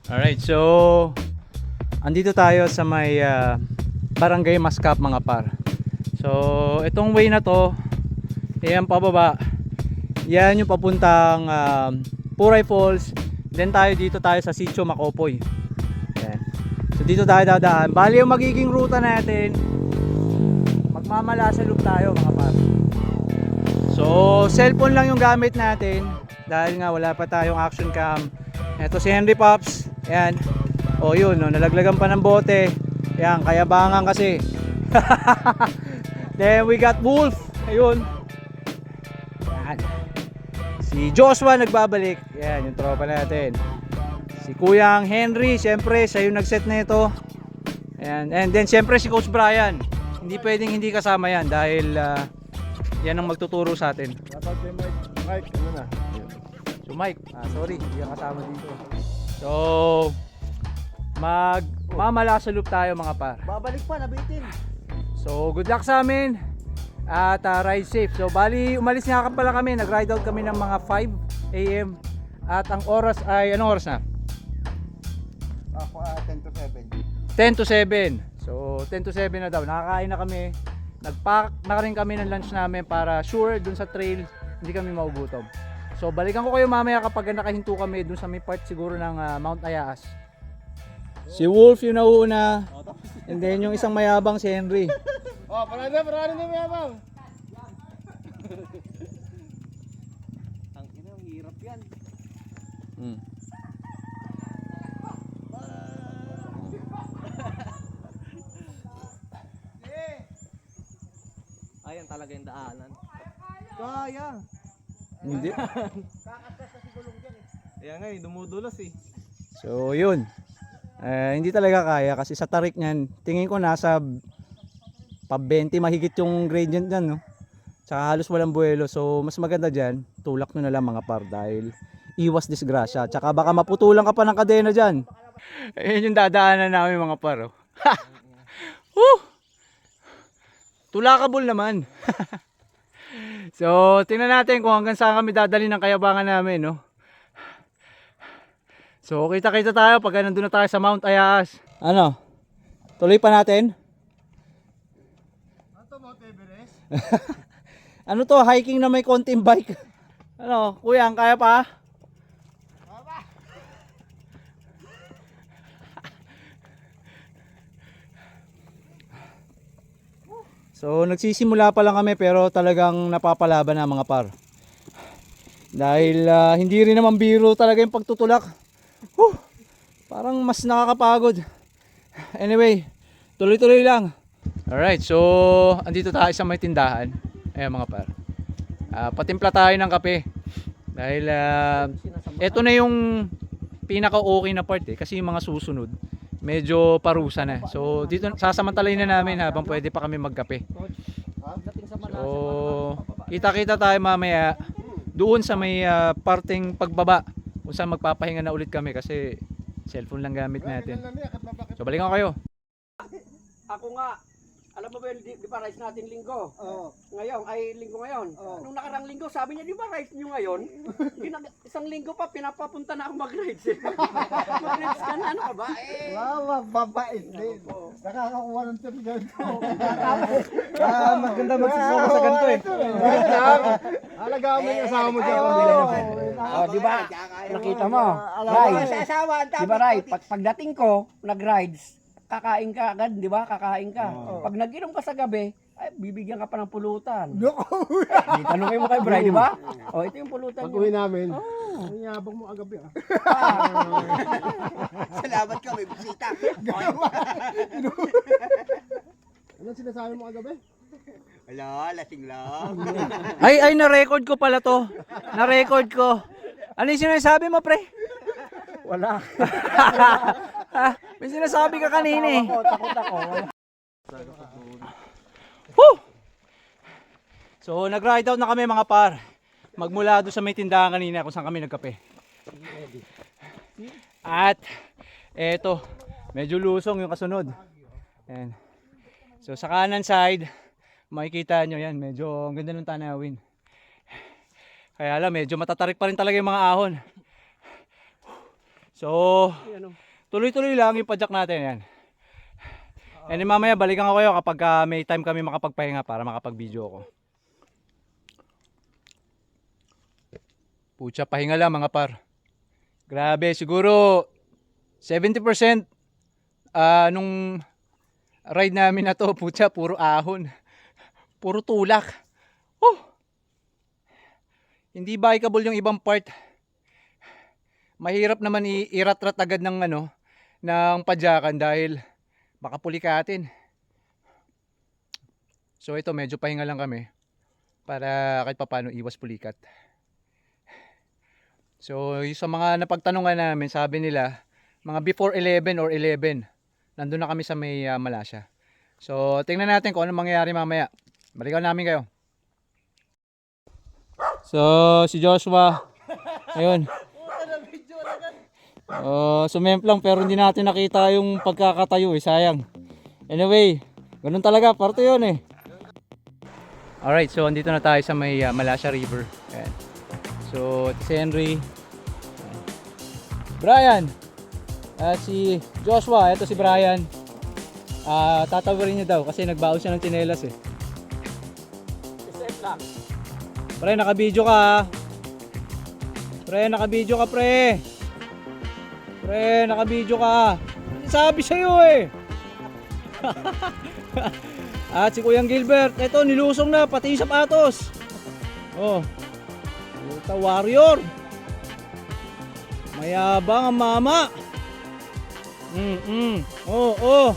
Alright, so andito tayo sa may Barangay Mascap mga par. So itong way na to, ayan pababa, yan yung papuntang Puray Falls. Then dito tayo sa Sitio Makopoy. Ayan. So dito tayo dadaan. Bali yung magiging ruta natin, magmamalasalog tayo mga par. So cellphone lang yung gamit natin dahil nga wala pa tayong action cam. Ito si Henry Pops. Ayan. O yun, no, nalaglagan pa ng bote. Ayan, kayabangan kasi. Then we got Wolf. Ayun. Ayan. Si Joshua nagbabalik. Ayan, yung tropa natin. Si Kuyang Henry, siyempre siya yung nagset na ito. Ayan. And then siyempre si Coach Brian. Hindi pwedeng hindi kasama yan dahil yan ang magtuturo sa atin. Dapat kay Mike, ano na? So Mike, sorry, hindi ka kasama dito. So magmamalasalop tayo mga par. Babalik pa, nabitin. So good luck sa amin at ride safe. So bali umalis nga pala kami, nag-ride out kami ng mga 5 AM at ang oras ay anong oras na? Ako 10 to 7. 10 to 7. So 10 to 7 na daw. Nakakain na kami. Nag-pack na rin kami ng lunch namin para sure dun sa trail hindi kami maugutom. So balikan ko kayo mamaya kapag nakahinto kami dun sa may part siguro ng Mount Ayaas. Si Wolf yung nauuna. And then yung isang mayabang si Henry. Oh, parada na mayabang. Ang ina, ang hirap yan. Ayan talaga yung daanan. Kaya. Hindi. Kakaskas na si Gulong dyan eh. Ayan nga eh, dumudulas eh. So yun. Hindi talaga kaya kasi sa tarik niyan, tingin ko nasa pa 20 mahigit yung gradient niyan, no. Tsaka halos walang buwelo. So mas maganda diyan, tulak nyo na lang mga par dahil iwas disgrasya. Tsaka baka maputulan ka pa ng kadena diyan. Ayun yung dadaanan namin mga par. Oh. Tulakable naman. So tingnan natin kung hanggang saan kami dadali ng kayabangan namin, no. So kita-kita tayo pag nandun na tayo sa Mount Ayaas. Ano? Tuloy pa natin? Ano to, Mount Everest? Ano to, hiking na may konting bike. Ano, kuya, kaya pa? So nagsisimula pa lang kami pero talagang napapalaban na mga par. Dahil hindi rin naman biro talaga yung pagtutulak. Parang mas nakakapagod. Anyway, tuloy-tuloy lang. Alright, so andito tayo sa may tindahan. Ayan mga par. Patimpla tayo ng kape. Dahil eto na yung pinaka-okay na part kasi yung mga susunod medyo parusa na. So dito sasamantalahin na namin habang pwede pa kami magkape. So kita-kita tayo mamaya doon sa may parteng pagbaba kung saan magpapahinga na ulit kami kasi cellphone lang gamit natin. So balikan ko kayo. Ako nga, alam mo ba yun, di ba rice natin linggo? Oo. Ngayon, ay linggo ngayon. Nung nakarang linggo, sabi niya, di ba rice nyo ngayon? Isang linggo pa, pinapapunta na ako mag-rides eh. Mag-rides ka na, ano ka ba? Wow, babait din. Nakakakuha ng tip ganito. Maganda magsasama sa ganito eh. Alagaan mo yung asawa mo dyan. Oh, di ba? Nakita mo, rides. Di ba rides? Pagdating ko, nag-rides, kakain ka agad, di ba? Kakain ka. Pag nag-inom ka sa gabi, ay, bibigyan ka pa ng pulutan. Tanungin mo kay Bray, di ba? Oh, ito yung pulutan. Pag-uwi namin, ang yabang mo agabi ah. Salamat ka, may bisita. Anong sinasabi mo agabi? Wala, lasing lang. Ay, na-record ko pala to. Na-record ko. Ano yung sinasabi mo, pre? Wala. May sinasabi ka kanina eh. Takot ako. Woo! So nag-ride out na kami mga par. Magmula doon sa may tindahan kanina kung saan kami nagkape. At eto, medyo lusong yung kasunod. Ayan. So sa kanan side, makikita nyo yan, medyo ang ganda ng tanawin. Kaya lang, medyo matatarik pa rin talaga yung mga ahon. So, Ayan, oh. tuloy-tuloy lang yung padjak natin. Yan. And then mamaya balikan ko kayo kapag may time kami makapagpahinga para makapag-video ako. Pucha, pahinga lang mga par. Grabe, siguro 70% nung ride namin na to, pucha, puro ahon. Puro tulak. Hindi bikeable yung ibang part. Mahirap naman irat-rat agad ng ng padyakan dahil baka pulikatin. So ito, medyo pahinga lang kami para kahit papaano iwas pulikat. So yung sa mga napagtanungan namin, sabi nila mga before 11 or 11 nandun na kami sa may Malasya. So tingnan natin kung ano mangyayari mamaya. Balikan namin kayo. So si Joshua ayun, sumemplang pero hindi natin nakita yung pagkakatayo sayang. Anyway, ganun talaga, parte yun eh. Alright, so andito na tayo sa may Malasya River. Ayan. So si Henry, Brian, si Joshua, ito si Brian. Tatawarin niya daw kasi nagbaon siya ng tsinelas eh. Pre, naka-video ka ha. Pre, naka-video ka pre. Pre, naka-video ka. Sabi sa'yo eh. At si Kuyang Gilbert, ito nilusong na pati yung sapatos. Oh. Puta warrior. Mayabang ang mama. Oh.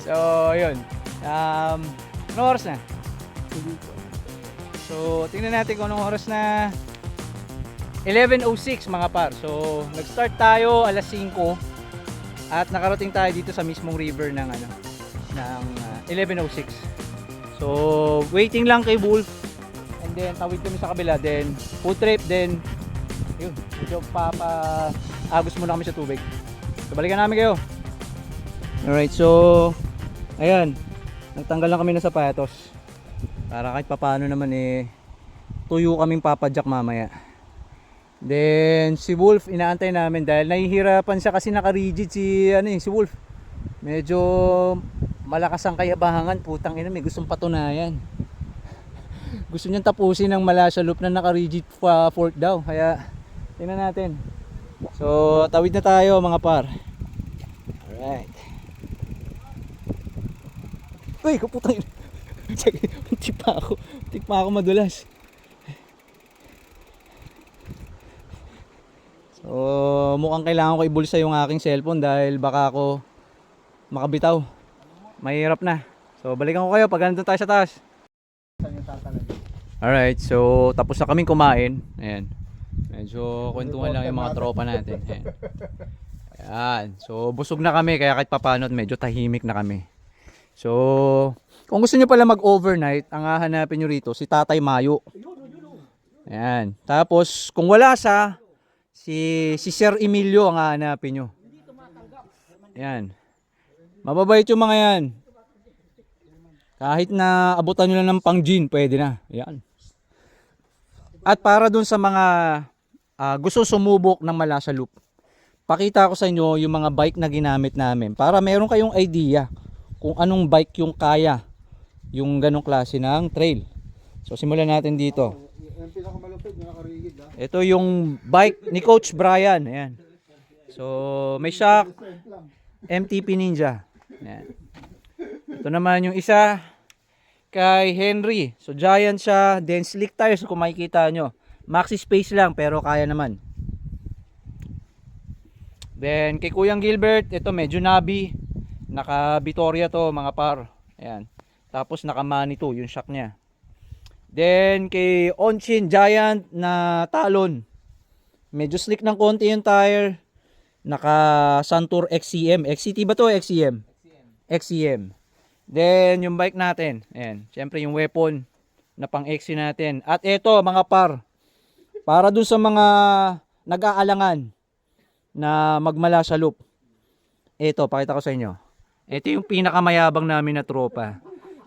So, yun. Anong oras na? So, tingnan natin kung anong oras na. 11:06 mga par. So, nag-start tayo alas 5 at nakarating tayo dito sa mismong river ng 11:06. So, waiting lang kay Wolf. And then tawid kami sa kabila, then food trip, then yun, medyo agos muna kami sa tubig. So, balikan namin kayo. Alright, so ayan, nagtanggal lang kami ng sapatos para kahit papaano naman tuyo kaming papadyak mamaya. Then si Wolf inaantay namin dahil nahihirapan siya kasi naka-rigid si Wolf. Medyo malakas ang kayabangan, putang ina, may gustong patunayan. Gusto niyang tapusin ng Malasya Loop na naka-rigid fork daw. Kaya tingnan natin. So tawid na tayo mga par. Alright. Uy, kaputang ina. Muntik pa ako madulas. So mukhang kailangan ko ibulsa yung aking cellphone dahil baka ako makabitaw. Mahirap na. So balikan ko kayo pag nandun tayo sa taas. Alright, so tapos na kaming kumain. Ayan. Medyo kwentuhan lang yung mga tropa natin. Ayan. Ayan. So busog na kami kaya kahit papano medyo tahimik na kami. So kung gusto nyo pala mag-overnight, ang hahanapin nyo rito si Tatay Mayo. Ayan. Tapos kung wala si Sir Emilio ang hahanapin nyo. Ayan. Mababait yung mga yan. Kahit na abutan nyo lang ng pang-gin, pwede na. Ayan. At para dun sa mga gusto sumubok ng Malasya Loop, pakita ko sa inyo yung mga bike na ginamit namin para meron kayong idea kung anong bike yung kaya yung ganong klase ng trail. So simulan natin dito. Yung pinakamalupit, yung nakarigid ha. Ito yung bike ni Coach Brian. Ayan. So may shock, MTP Ninja. Ayan. Ito naman yung isa kay Henry. So giant siya, then slick tires kung makikita nyo. Maxi space lang pero kaya naman. Then kay Kuyang Gilbert, ito medyo nabi. Naka Vittoria to mga par. Ayan. Tapos naka Manitou yung shock niya. Then kay Onshin Giant na Talon. Medyo slick ng konti yung tire. Naka Santur XCM. XCT ba to? XCM. XCM. Then yung bike natin. Ayan. Siyempre yung weapon na pang XC natin. At ito mga par. Para dun sa mga nag-aalangan na magmala sa loop. Ito, pakita ko sa inyo. Ito yung pinakamayabang namin na tropa.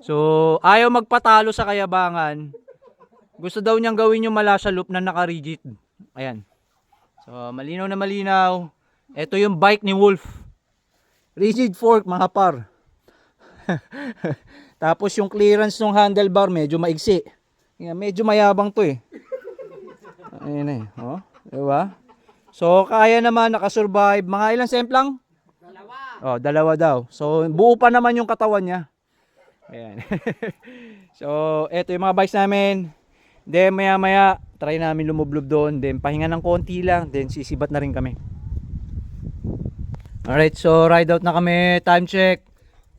So, ayaw magpatalo sa kayabangan. Gusto daw niyang gawin yung Malaysia Loop na naka-rigid. Ayan. So, malinaw na malinaw. Ito yung bike ni Wolf. Rigid fork, mga par. Tapos yung clearance ng handlebar medyo maigsi. Yan, medyo mayabang to eh. Ayan eh. Oh, diba? So, kaya naman nakasurvive. Mga ilang semp lang? Oh, dalawa daw. So, buo pa naman yung katawan niya. Ayan. So, eto yung mga bikes namin. Then, maya-maya, try namin lumublob doon. Then, pahinga ng konti lang. Then, sisibat na rin kami. Alright, so ride out na kami. Time check,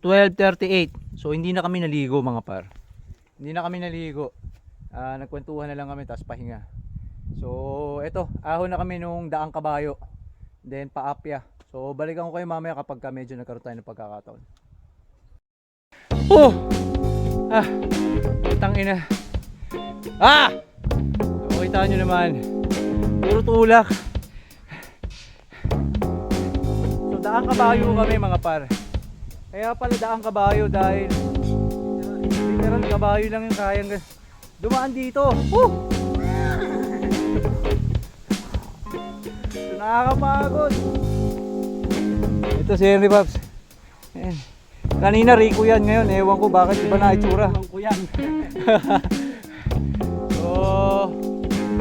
12:38. So, hindi na kami naligo, mga par. Hindi na kami naligo. Nagkwentuhan na lang kami, tapos pahinga. So, eto, ahon na kami nung Daang Kabayo. Then, paapya. So, balikan ko kayo mamaya kapag medyo nagkaroon tayo ng pagkakataon. Oh! Tangina. So, kita nyo naman. Puro tulak. So, Daang Kabayo kami, mga par. Kaya pala Daang Kabayo dahil literal kabayo lang yung kayang dumaan dito. So, nakakapagod. Ito si Henry Pops. Ayan. Kanina Rico yan, ngayon ewan ko bakit iba na itsura. Ewan ko yan. So,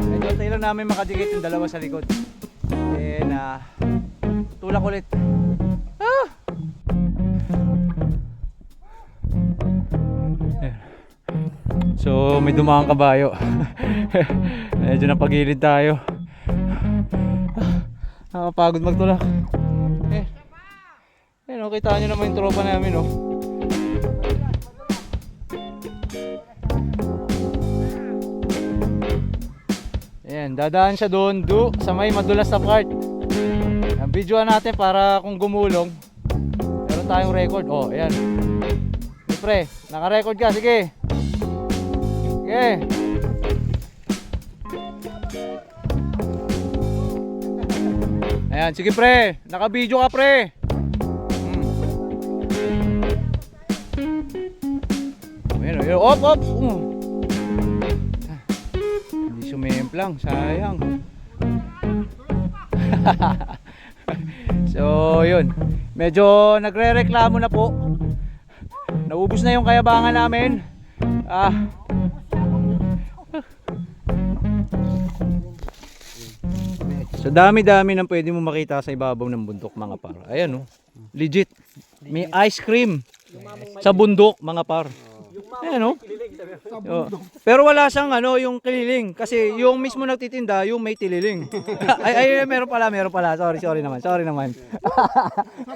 medyo tayo lang namin makadikit yung dalawa sa likod. Then, tulak ulit. So, may dumaang kabayo. Medyo napagilid tayo. Nakapagod magtulak. Ayun, kita nyo naman yung tropa namin, oh. Ayan, dadaan siya doon sa may madulas na part. Ang videoan natin para kung gumulong meron tayong record. Oh, ayan. Pre, naka-record ka, sige. Sige. Ayan, sige pre, naka-video ka pre. Ayan, op. Hindi sumemplang, sayang. So, yun. Medyo nagre-reklamo na po. Naubos na yung kayabangan namin. So, dami-dami nang pwede mo makita sa ibabaw ng bundok, mga par. Ayan, oh. Legit. May ice cream sa bundok, mga par. Ayan, oh. Pero wala siyang yung kililing kasi yung mismo nagtitinda yung may tililing. ay meron pala. Sorry naman. Sa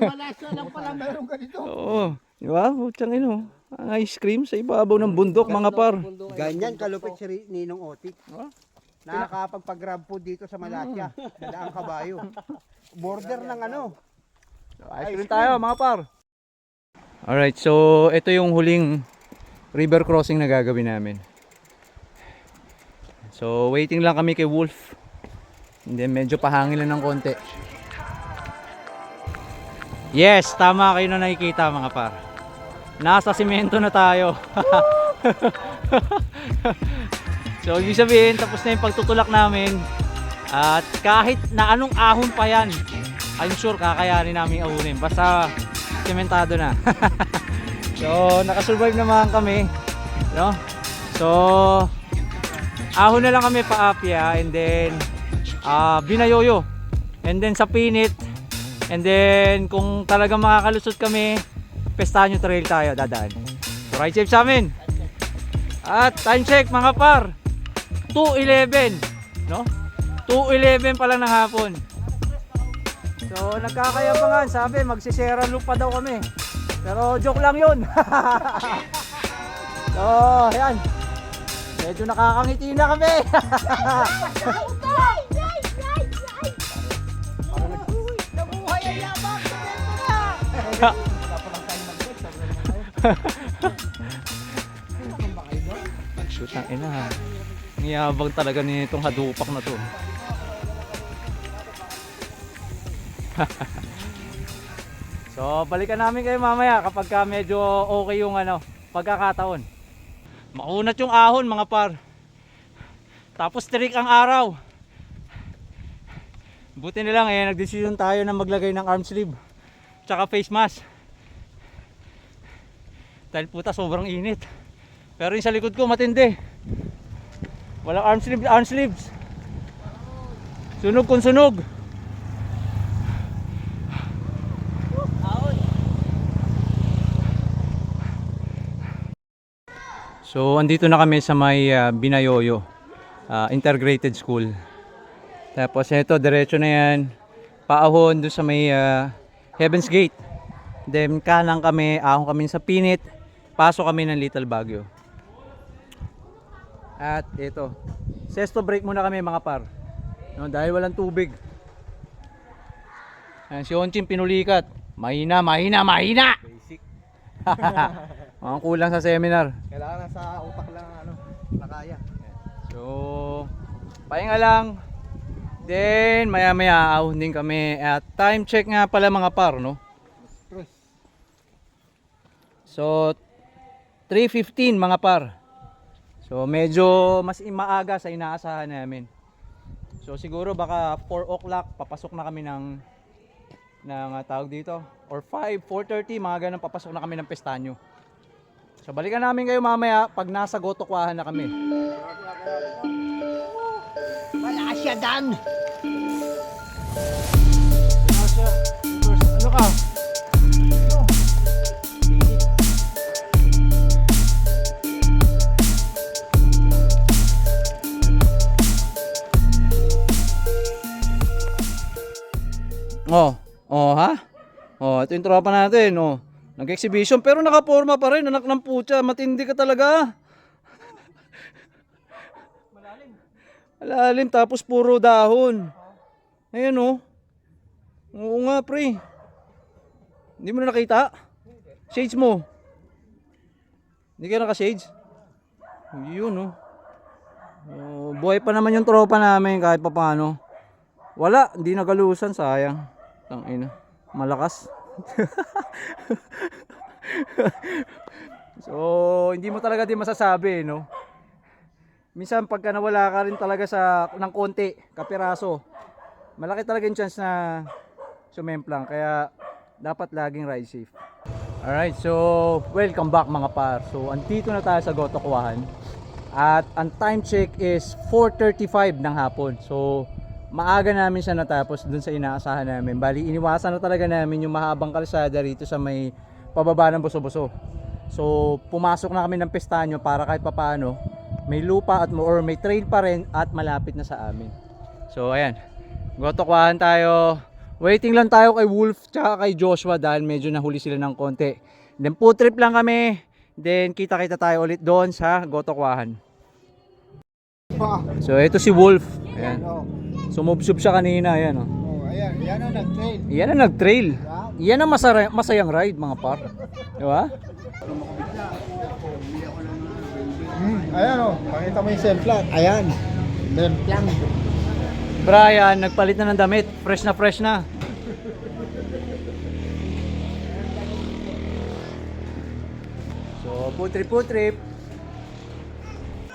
Malaysia lang pala meron ganito. Oo. Di ba? Putsang ino. Ang ice cream sa ibabaw ng bundok, mga par. Ganyan kalupit si Ninong Otik. Nakakapagpag-grab food dito sa Malaysia. Daang Kabayo. Border ng Ice cream tayo, mga par. Alright, so ito yung huling river crossing na gagawin namin. So waiting lang kami kay Wolf. And then medyo pahangin lang ng konti. Yes, tama kayo na nakikita, mga par. Nasa simento na tayo. So ibig sabihin tapos na yung pagtutulak namin. At kahit na anong ahon pa yan, I'm sure kakayanin namin ahunin. Basta sementado na. So nakasurvive naman kami, no? So ahon na lang kami paapya, and then binayoyo, and then sa pinit, and then kung talagang makakalusot kami, Pestanyo Trail tayo dadaan. So ride safe sa amin. At time check, mga par, 2:11, no? 2:11 pa lang ng hapon. So nagkakayabangan, sabi magsisera loop pa daw kami. Pero joke lang yun. So, ayan. Medyo nakakangiti na kami. Nabuhay ang yabang! Shoot ang ina. Ang yabang talaga nitong hadupak na to. So, balikan namin kayo mamaya kapag medyo okay yung pagkakataon. Makunat yung ahon, mga par. Tapos trick ang araw. Buti na lang nagdesisyon tayo na maglagay ng arm sleeve tsaka face mask. Dahil puta sobrang init. Pero yung sa likod ko matindi. Walang arm sleeves. Sunog kung sunog. So andito na kami sa may Binayoyo Integrated School. Tapos ito diretso na yan paahon doon sa may Heaven's Gate. Then kanang kami, ahon kami sa Pinit, pasok kami ng Little Baguio. At ito, sesto break muna kami mga par. No, dahil walang tubig. Ayan, si Onchim pinulikat. Mahina. Basic. Mga kulang sa seminar. Kailangan sa utak lang nakaya. So, pahinga lang. Then, maya-maya ahon din kami. At time check nga pala mga par, no? So, 3:15 mga par. So, medyo mas maaga sa inaasahan namin. So, siguro baka 4 o'clock papasok na kami ng tawag dito. Or 4:30, mga ganun, papasok na kami ng Pestanyo. So, balikan namin kayo mamaya pag nasa Gotokwahan na kami. Wala siya dan! Ano ka? Ha? Ito yung tropa natin, Nag-exhibition pero nakaporma pa rin, anak ng putya, matindi ka talaga. Malalim tapos puro dahon. Ayan Oo nga pre. Hindi mo na nakita? Shades mo. Hindi ka naka-shades? Yun buhay pa naman yung tropa namin kahit pa paano. Wala, hindi nagalusan, sayang. Tangina, malakas. So, hindi mo talaga din masasabi, Minsan pagka nawala ka rin talaga ng konti, kapiraso, malaki talaga yung chance na sumemplang. Kaya dapat laging ride safe. Alright, so welcome back mga par. So andito na tayo sa Gotokwahan. At ang time check is 4:35 ng hapon. So maaga namin siya natapos dun sa inaasahan namin. Bali, iniwasan na talaga namin yung mahabang kalsada rito sa may pababa ng Buso-Buso. So pumasok na kami ng Pestanyo para kahit papaano may lupa or may trail pa rin at malapit na sa amin. So ayan, Gotokwahan tayo. Waiting lang tayo kay Wolf tsaka kay Joshua dahil medyo nahuli sila ng konti. Then food trip lang kami. Then kita-kita tayo ulit doon sa Gotokwahan. So ito si Wolf. Ayan. Sumubsub siya kanina, ayan Ayan, yan ang nag-trail. Yan ang nag-trail. Yan ang masayang ride mga par. Di ba? Ayan pakita mo yung self-flat. Ayan. Then lang. Brian, nagpalit na ng damit. Fresh na. So, food trip.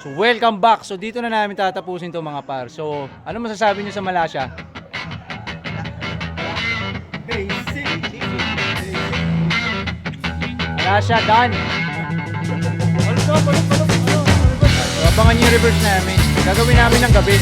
So, welcome back. So, dito na namin tatapusin to mga par. So, ano masasabi niyo sa Malasya? Malasya, done. Abangan niyo yung reverse namin. Gagawin namin ng gabi.